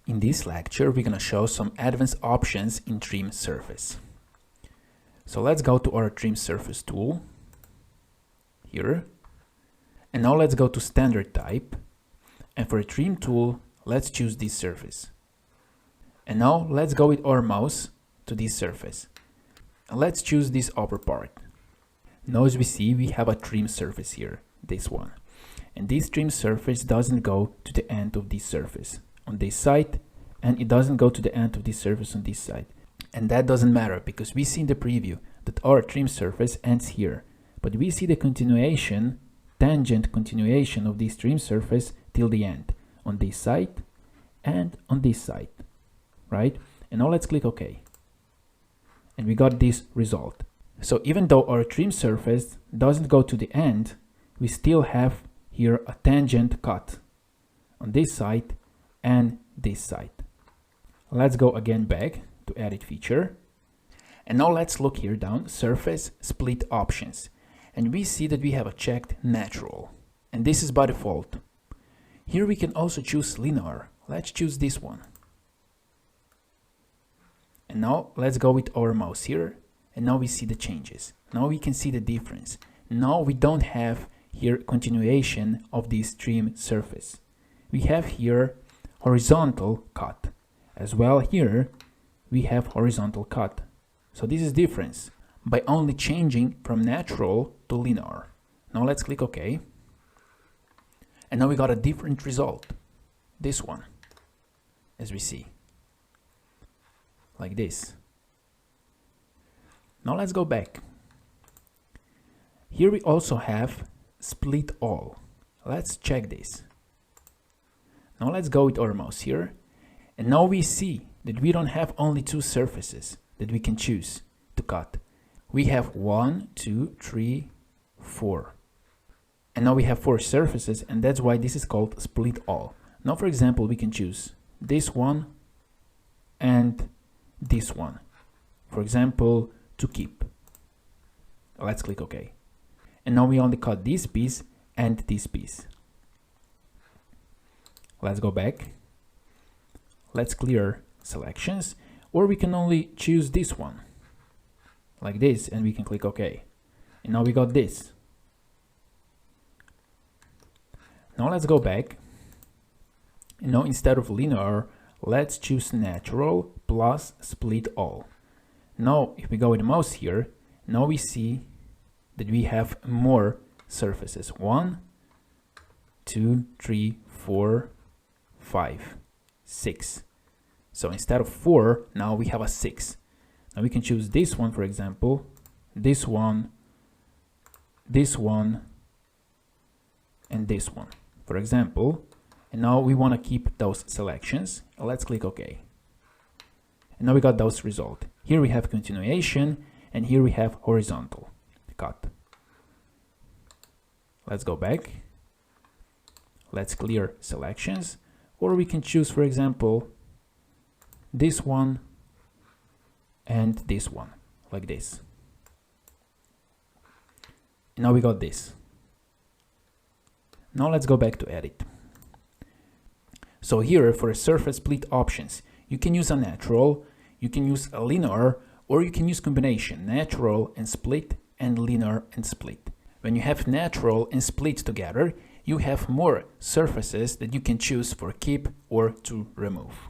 In this lecture, we're gonna show some advanced options in trim surface. So let's go to our trim surface tool here. And now let's go to standard type. And for a trim tool, let's choose this surface. And now let's go with our mouse to this surface. And let's choose this upper part. Now as we see, we have a trim surface here, this one. And this trim surface doesn't go to the end of this surface on this side, and it doesn't go to the end of this surface on this side. And that doesn't matter because we see in the preview that our trim surface ends here. But we see the continuation, tangent continuation of this trim surface till the end on this side and on this side, right? And now let's click OK. And we got this result. So even though our trim surface doesn't go to the end, we still have here a tangent cut on this side and this side. Let's go again back to edit feature. And now let's look here down surface split options. And we see that we have a checked natural. And this is by default. Here we can also choose linear. Let's choose this one. And now let's go with our mouse here. And now we see the changes. Now we can see the difference. Now we don't have here continuation of this trim surface. We have here horizontal cut. As well here we have horizontal cut. So this is difference by only changing from natural to linear. Now let's click OK. And now we got a different result. This one, as we see. Like this. Now let's go back. Here we also have split all. Let's check this. Now let's go with our mouse here. And now we see that we don't have only two surfaces that we can choose to cut. We have 1, 2, 3, 4. And now we have 4 surfaces, and that's why this is called split all. Now for example, we can choose this one and this one. For example, to keep. Let's click OK. And now we only cut this piece and this piece. Let's go back. Let's clear selections, or we can only choose this one like this, and we can click OK. And now we got this. Now let's go back. And now instead of linear, let's choose natural plus split all. Now if we go with the mouse here, now we see that we have more surfaces. 1, 2, 3, 4, 5, 6. So instead of 4, now we have a 6. Now we can choose this one, for example, this one, and this one, for example. And now we want to keep those selections. Let's click OK. And now we got those results. Here we have continuation, and here we have horizontal cut. Let's go back. Let's clear selections, or we can choose, for example, this one and this one, like this. And now we got this. Now let's go back to edit. So here for surface split options, you can use a natural, you can use a linear, or you can use combination natural and split and linear and split. When you have natural and split together, you have more surfaces that you can choose for keep or to remove.